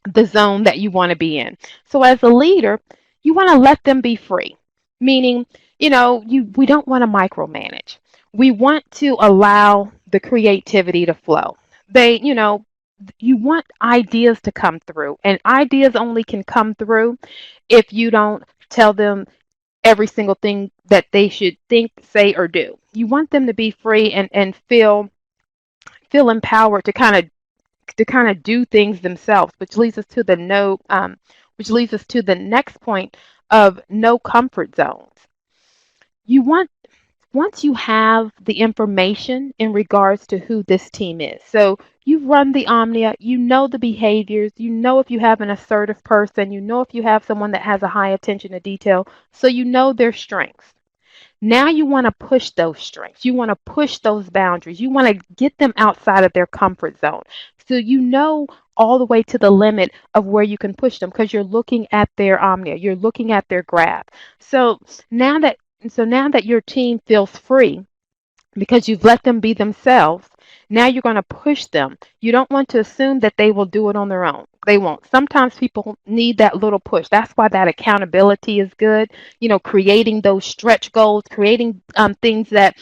Speaker 1: the zone that you want to be in. So as a leader, you want to let them be free, meaning, we don't want to micromanage. We want to allow the creativity to flow. You want ideas to come through, and ideas only can come through if you don't tell them every single thing that they should think, say, or do. You want them to be free and feel empowered to kind of do things themselves, which leads us to which leads us to the next point of no comfort zones. You want Once you have the information in regards to who this team is. So you've run the Omnia, you know the behaviors, you know if you have an assertive person, you know if you have someone that has a high attention to detail, so you know their strengths. Now you want to push those strengths. You want to push those boundaries. You want to get them outside of their comfort zone. So you know all the way to the limit of where you can push them because you're looking at their omnia, you're looking at their graph. So now that now that your team feels free because you've let them be themselves, Now you're going to push them. You don't want to assume that they will do it on their own. They won't. Sometimes people need that little push. That's why that accountability is good. Creating those stretch goals, creating things that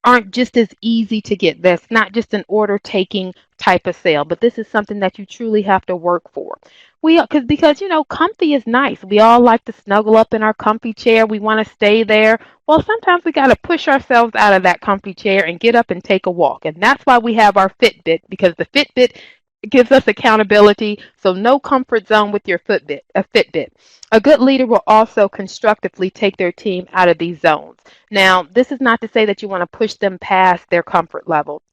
Speaker 1: aren't just as easy to get. That's not just an order taking type of sale, but this is something that you truly have to work for. Because comfy is nice. We all like to snuggle up in our comfy chair. We want to stay there. Well, sometimes we got to push ourselves out of that comfy chair and get up and take a walk. And that's why we have our Fitbit, because the Fitbit gives us accountability. So no comfort zone with your Fitbit. A good leader will also constructively take their team out of these zones. Now, this is not to say that you want to push them past their comfort level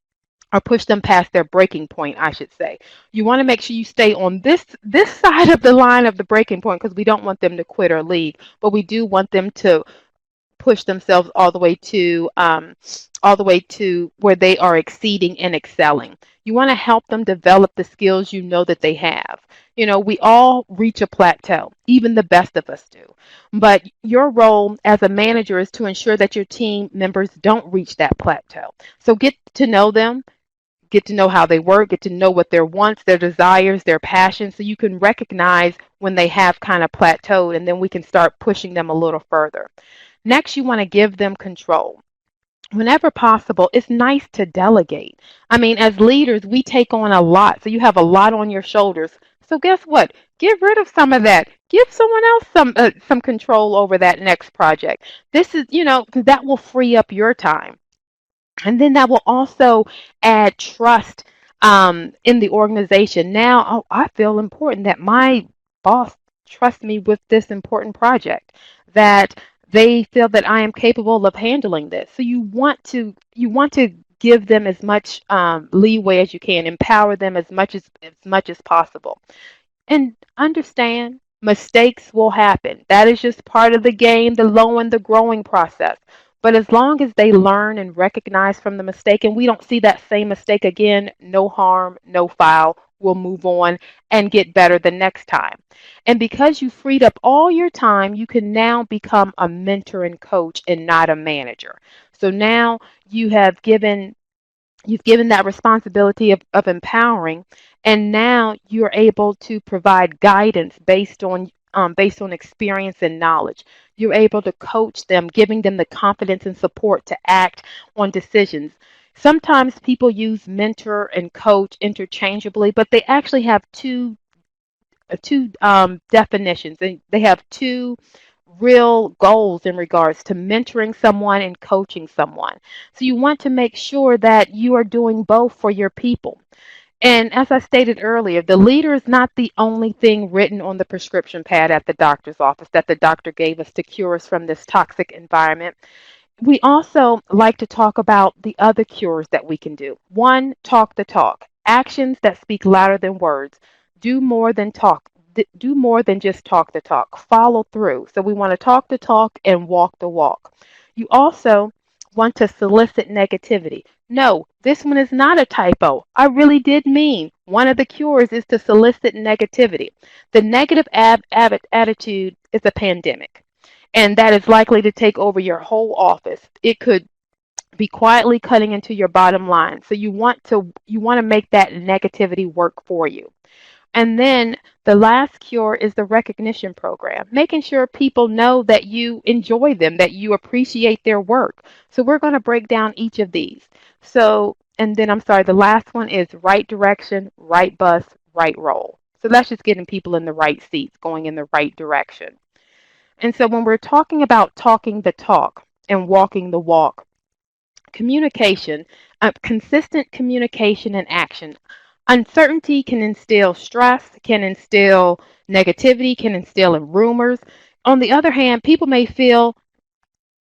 Speaker 1: or push them past their breaking point, I should say. You want to make sure you stay on this side of the line of the breaking point, because we don't want them to quit or leave, but we do want them to push themselves all the way to where they are exceeding and excelling. You want to help them develop the skills you know that they have. We all reach a plateau, even the best of us do. But your role as a manager is to ensure that your team members don't reach that plateau. So get to know them, get to know how they work, get to know what their wants, their desires, their passions, so you can recognize when they have kind of plateaued, and then we can start pushing them a little further. Next, you want to give them control. Whenever possible, it's nice to delegate. I mean, as leaders, we take on a lot, so you have a lot on your shoulders. So guess what? Get rid of some of that. Give someone else some control over that next project. This is, 'cause that will free up your time. And then that will also add trust in the organization. Now, oh, I feel important that my boss trusts me with this important project, that they feel that I am capable of handling this. So you want to give them as much leeway as you can, empower them as much as possible. And understand, mistakes will happen. That is just part of the game, the low and the growing process. But as long as they learn and recognize from the mistake, and we don't see that same mistake again, no harm, no foul, we'll move on and get better the next time. And because you freed up all your time, you can now become a mentor and coach and not a manager. So now you have given You've given that responsibility of empowering, and now you're able to provide guidance based on experience and knowledge. You're able to coach them, giving them the confidence and support to act on decisions. Sometimes people use mentor and coach interchangeably, but they actually have two definitions, and they have two real goals in regards to mentoring someone and coaching someone. So you want to make sure that you are doing both for your people. And as I stated earlier, the leader is not the only thing written on the prescription pad at the doctor's office that the doctor gave us to cure us from this toxic environment. We also like to talk about the other cures that we can do. One, talk the talk. Actions that speak louder than words. Do more than talk. Do more than just talk the talk. Follow through. So we want to talk the talk and walk the walk. You also want to solicit negativity. No, this one is not a typo. I really did mean one of the cures is to solicit negativity. The negative attitude is a pandemic, and that is likely to take over your whole office. It could be quietly cutting into your bottom line. So you want to make that negativity work for you. And then the last cure is the recognition program, making sure people know that you enjoy them, that you appreciate their work. So we're going to break down each of these. And then I'm sorry, the last one is right direction, right bus, right role. So that's just getting people in the right seats, going in the right direction. And so when we're talking about talking the talk and walking the walk, communication, consistent communication and action. Uncertainty can instill stress, can instill negativity, can instill in rumors. On the other hand, people may feel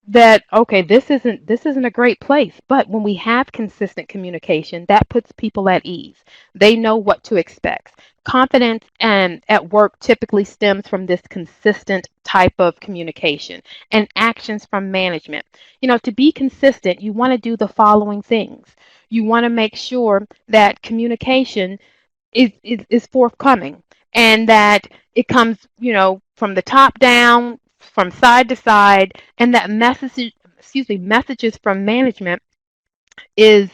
Speaker 1: that, okay, this isn't a great place, but when we have consistent communication, that puts people at ease. They know what to expect. Confidence and at work typically stems from this consistent type of communication and actions from management. To be consistent, you want to do the following things. You want to make sure that communication is forthcoming, and that it comes, from the top down, from side to side, and that messages from management is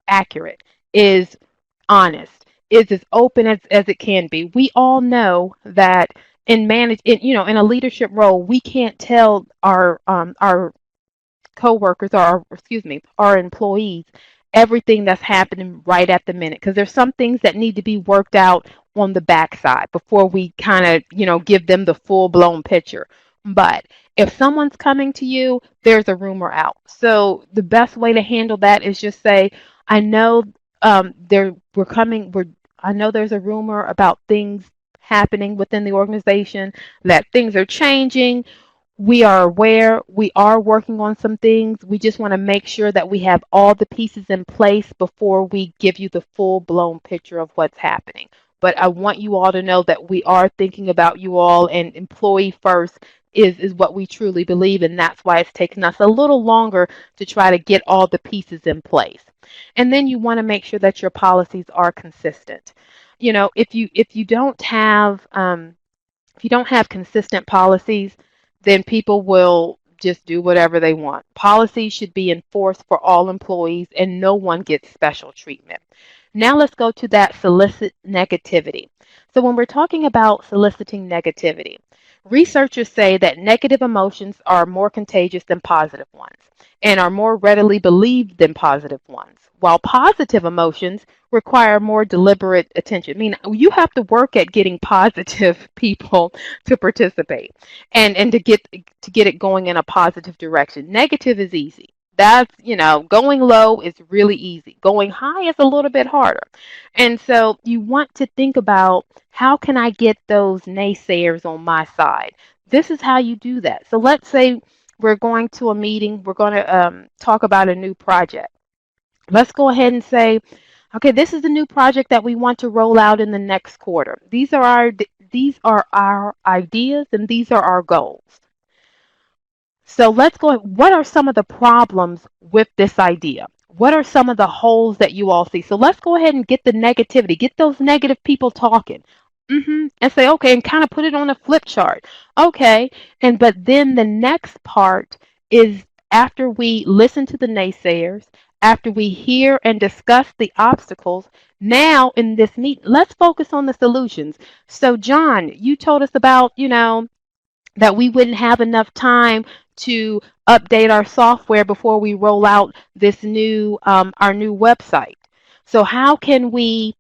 Speaker 1: accurate. is honest, is as open as it can be. We all know that in a leadership role, we can't tell our coworkers or excuse me, our employees everything that's happening right at the minute because there's some things that need to be worked out on the backside before we kind of, give them the full blown picture. But if someone's coming to you, there's a rumor out. So the best way to handle that is just say, I know there we're coming we're I know there's a rumor about things happening within the organization, that things are changing. We are aware, we are working on some things. We just want to make sure that we have all the pieces in place before we give you the full blown picture of what's happening. But I want you all to know that we are thinking about you all, and employee first is what we truly believe, and that's why it's taken us a little longer to try to get all the pieces in place. And then you want to make sure that your policies are consistent. If you don't have consistent policies, then people will just do whatever they want. Policies should be enforced for all employees and no one gets special treatment. Now let's go to that solicit negativity. So when we're talking about soliciting negativity, researchers say that negative emotions are more contagious than positive ones and are more readily believed than positive ones, while positive emotions require more deliberate attention. I mean, you have to work at getting positive people to participate and to get it going in a positive direction. Negative is easy. That's, going low is really easy. Going high is a little bit harder. And so you want to think about, how can I get those naysayers on my side? This is how you do that. So let's say we're going to a meeting, we're going to talk about a new project. Let's go ahead and say, okay, this is the new project that we want to roll out in the next quarter. These are our ideas and these are our goals. So let's go. What are some of the problems with this idea? What are some of the holes that you all see? So let's go ahead and get the negativity, get those negative people talking. And say, okay, and kind of put it on a flip chart. Okay, but then the next part is, after we listen to the naysayers, after we hear and discuss the obstacles, now in this meet, let's focus on the solutions. So John, you told us about, that we wouldn't have enough time to update our software before we roll out this new our new website. So how can we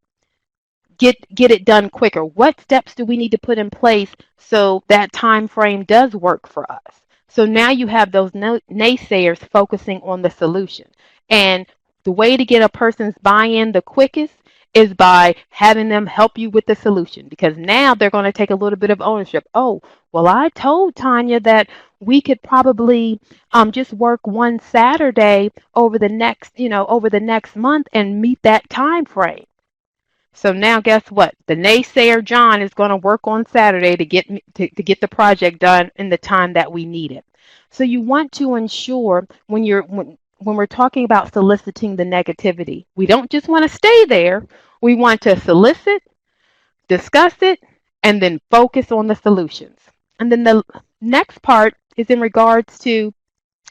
Speaker 1: get it done quicker? What steps do we need to put in place so that time frame does work for us? So now you have those naysayers focusing on the solution. And the way to get a person's buy-in the quickest is by having them help you with the solution, because now they're going to take a little bit of ownership. Oh, well, I told Tanya that we could probably just work one Saturday over the next month and meet that time frame. So now guess what? The naysayer John is going to work on Saturday to get the project done in the time that we need it. So you want to ensure, when we're talking about soliciting the negativity, we don't just want to stay there. We want to solicit, discuss it, and then focus on the solutions. And then the next part is in regards to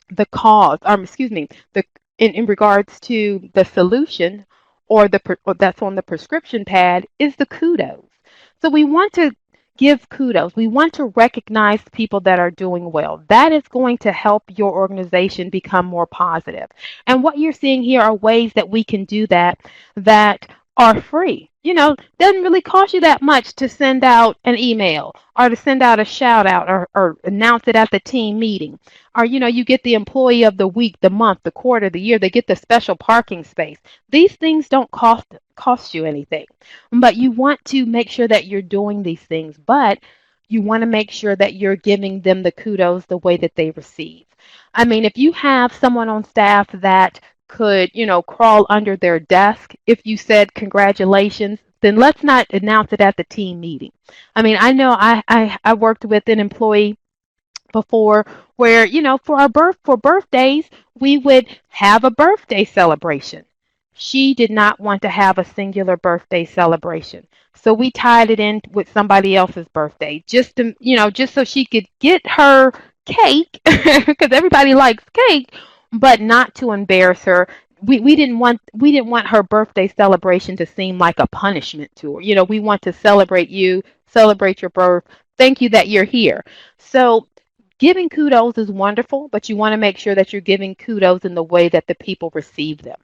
Speaker 1: the cause, excuse me, in regards to the solution, or that's on the prescription pad, is the kudos. So we want to give kudos. We want to recognize people that are doing well. That is going to help your organization become more positive. And what you're seeing here are ways that we can do that are free. Doesn't really cost you that much to send out an email or to send out a shout out, or announce it at the team meeting. Or, you get the employee of the week, the month, the quarter, the year. They get the special parking space. These things don't cost you anything. But you want to make sure that you're doing these things, but you want to make sure that you're giving them the kudos the way that they receive. I mean, if you have someone on staff that could, crawl under their desk if you said congratulations, then let's not announce it at the team meeting. I mean, I know I worked with an employee before where, for birthdays, we would have a birthday celebration. She did not want to have a singular birthday celebration. So we tied it in with somebody else's birthday, just so she could get her cake because everybody likes cake, but not to embarrass her, we didn't want her birthday celebration to seem like a punishment to her. We want to celebrate you, celebrate your birth. Thank you that you're here. So giving kudos is wonderful, but you want to make sure that you're giving kudos in the way that the people receive them.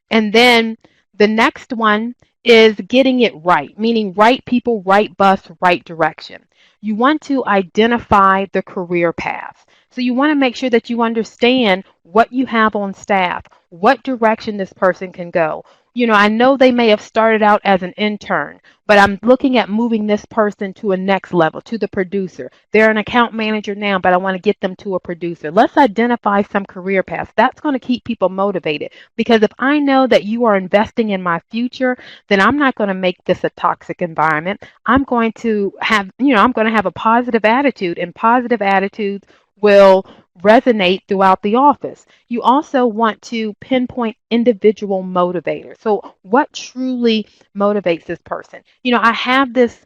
Speaker 1: And then the next one is getting it right, meaning right people, right bus, right direction. You want to identify the career paths. So you want to make sure that you understand what you have on staff, what direction this person can go. I know they may have started out as an intern, but I'm looking at moving this person to a next level, to the producer. They're an account manager now, but I want to get them to a producer. Let's identify some career paths. That's going to keep people motivated. Because if I know that you are investing in my future, then I'm not going to make this a toxic environment. I'm going to have a positive attitude, and positive attitudes will resonate throughout the office. You also want to pinpoint individual motivators. So, what truly motivates this person? I have this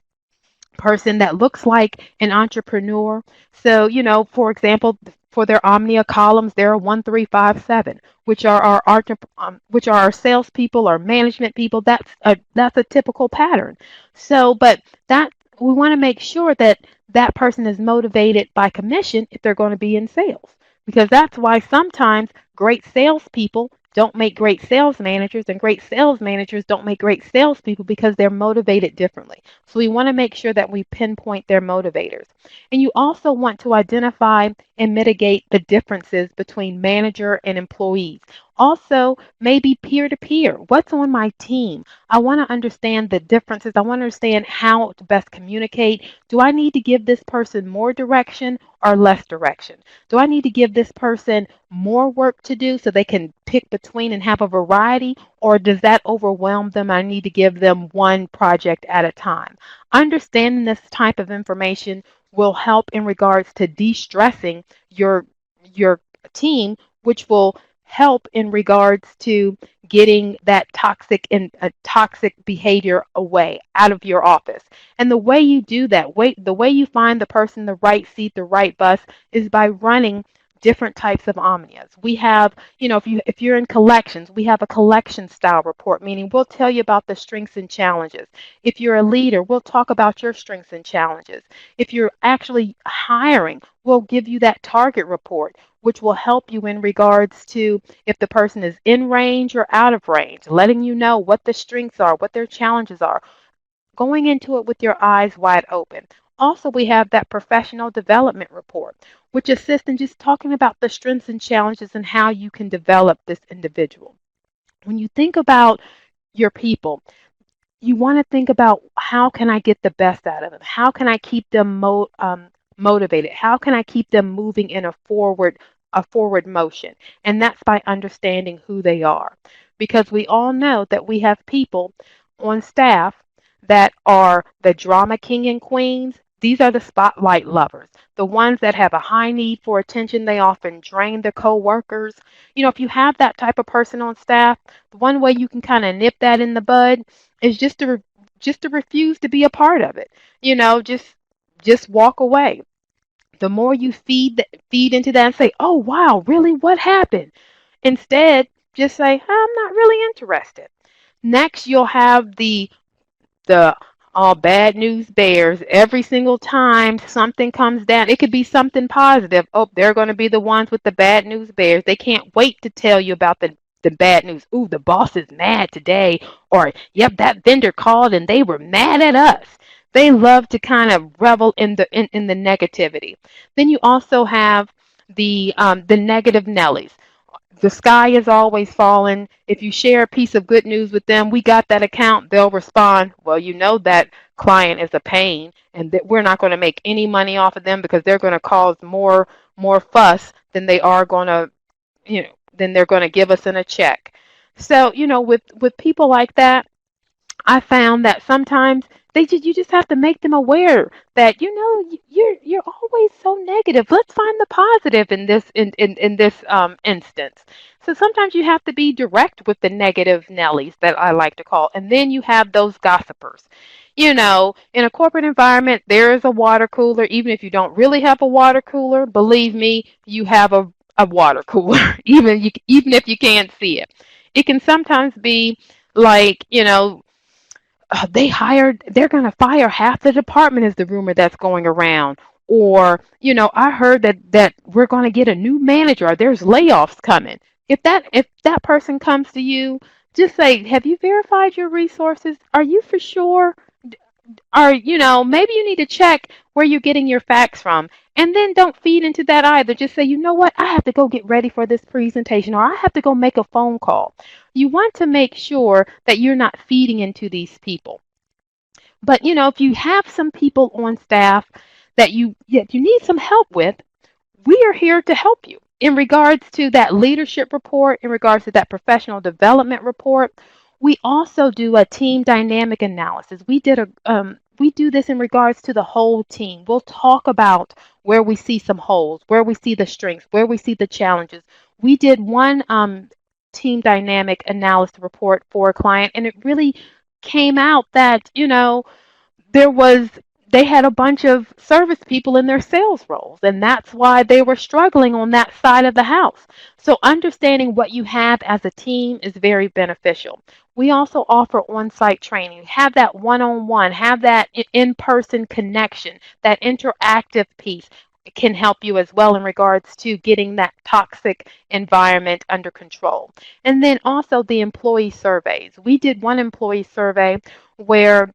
Speaker 1: person that looks like an entrepreneur. So, for example, for their Omnia columns, there are 1357, which are our salespeople or management people. That's a typical pattern. So, but that we want to make sure that that person is motivated by commission if they're going to be in sales, because that's why sometimes great salespeople don't make great sales managers, and great sales managers don't make great salespeople because they're motivated differently. So we want to make sure that we pinpoint their motivators. And you also want to identify and mitigate the differences between manager and employees. Also, maybe peer to peer. What's on my team? I want to understand the differences. I want to understand how to best communicate. Do I need to give this person more direction or less direction? Do I need to give this person more work to do so they can pick between and have a variety? Or does that overwhelm them? I need to give them one project at a time. Understanding this type of information will help in regards to de-stressing your team, which will help in regards to getting that toxic behavior away out of your office. And the way you do that, the way you find the person, the right seat, the right bus, is by running different types of omnias. We have, if you're in collections, we have a collection style report, meaning we'll tell you about the strengths and challenges. If you're a leader, we'll talk about your strengths and challenges. If you're actually hiring, we'll give you that target report, which will help you in regards to if the person is in range or out of range, letting you know what the strengths are, what their challenges are, going into it with your eyes wide open. Also, we have that professional development report, which assists in just talking about the strengths and challenges and how you can develop this individual. When you think about your people, you want to think about, how can I get the best out of them? How can I keep them motivated? How can I keep them moving in a forward motion? And that's by understanding who they are, because we all know that we have people on staff that are the drama king and queens. These are the spotlight lovers, the ones that have a high need for attention. They often drain their coworkers. If you have that type of person on staff, the one way you can kind of nip that in the bud is just to refuse to be a part of it. Just walk away. The more you feed into that and say, "Oh wow, really? What happened?" Instead, just say, "I'm not really interested." Next, you'll have the all bad news bears. Every single time something comes down, it could be something positive. Oh, they're going to be the ones with the bad news bears. They can't wait to tell you about the bad news. Ooh, the boss is mad today. Or, yep, that vendor called and they were mad at us. They love to kind of revel in the negativity. Then you also have the negative Nellies. The sky is always falling. If you share a piece of good news with them, we got that account, they'll respond, well, that client is a pain and that we're not going to make any money off of them because they're going to cause more fuss than they are going to, than they're going to give us in a check. So, with people like that, I found that sometimes you just have to make them aware that you're always so negative. Let's find the positive in this instance. So sometimes you have to be direct with the negative Nellies that I like to call, and then you have those gossipers. In a corporate environment, there is a water cooler. Even if you don't really have a water cooler, believe me, you have a water cooler, even if you can't see it. It can sometimes be like, they're going to fire half the department is the rumor that's going around. Or, I heard that we're going to get a new manager or there's layoffs coming. If that person comes to you, just say, have you verified your resources? Are you for sure? Or, maybe you need to check where you're getting your facts from. And then don't feed into that either. Just say, you know what? I have to go get ready for this presentation or I have to go make a phone call. You want to make sure that you're not feeding into these people. But if you have some people on staff that you need some help with, we are here to help you. In regards to that leadership report, in regards to that professional development report, we also do a team dynamic analysis. We do this in regards to the whole team. We'll talk about where we see some holes, where we see the strengths, where we see the challenges. We did one team dynamic analysis report for a client, and it really came out that there was they had a bunch of service people in their sales roles, and that's why they were struggling on that side of the house. So understanding what you have as a team is very beneficial. We also offer on-site training. Have that one-on-one, have that in-person connection, that interactive piece can help you as well in regards to getting that toxic environment under control. And then also the employee surveys. We did one employee survey where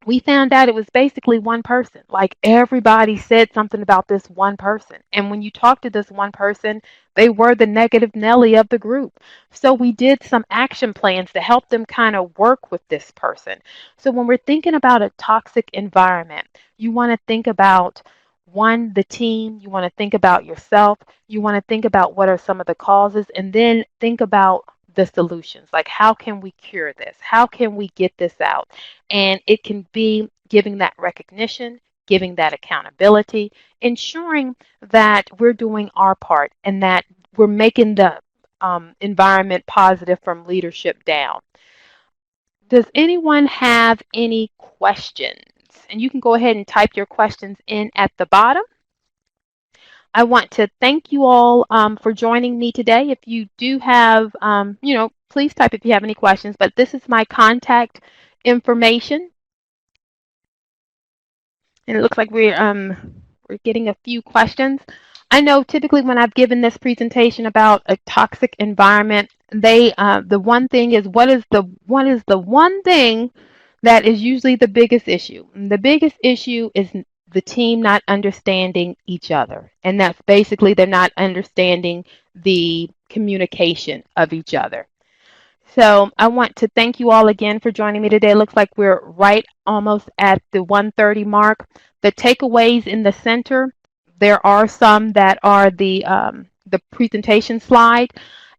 Speaker 1: we found out it was basically one person. Like everybody said something about this one person. And when you talk to this one person, they were the negative Nelly of the group. So we did some action plans to help them kind of work with this person. So when we're thinking about a toxic environment, you want to think about one, the team, you want to think about yourself, you want to think about what are some of the causes, and then think about the solutions. Like, how can we cure this? How can we get this out? And it can be giving that recognition, giving that accountability, ensuring that we're doing our part and that we're making the environment positive from leadership down. Does anyone have any questions? And you can go ahead and type your questions in at the bottom. I want to thank you all for joining me today. If you do have, please type if you have any questions, but this is my contact information. And it looks like we're getting a few questions. I know typically when I've given this presentation about a toxic environment, the one thing is what is the one thing that is usually the biggest issue. And the biggest issue is the team not understanding each other. And that's basically they're not understanding the communication of each other. So I want to thank you all again for joining me today. It looks like we're right almost at the 1:30 mark. The takeaways in the center, there are some that are the presentation slide,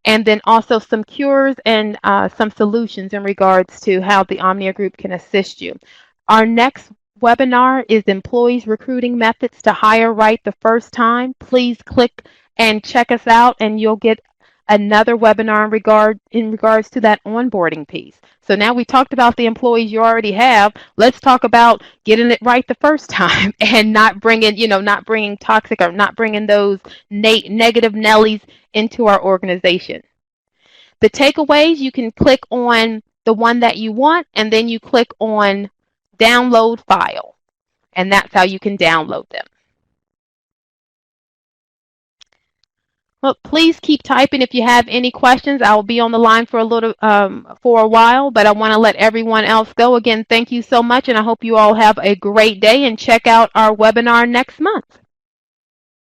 Speaker 1: and then also some cures and some solutions in regards to how the Omnia Group can assist you. Our next webinar is Employees Recruiting Methods to Hire Right the First Time. Please click and check us out, and you'll get another webinar in regards to that onboarding piece. So now we talked about the employees you already have. Let's talk about getting it right the first time and not bringing toxic or not bringing those negative Nellies into our organization. The takeaways, you can click on the one that you want, and then you click on download file, and that's how you can download them. Well, please keep typing if you have any questions. I will be on the line for a while, but I want to let everyone else go. Again, thank you so much, and I hope you all have a great day and check out our webinar next month.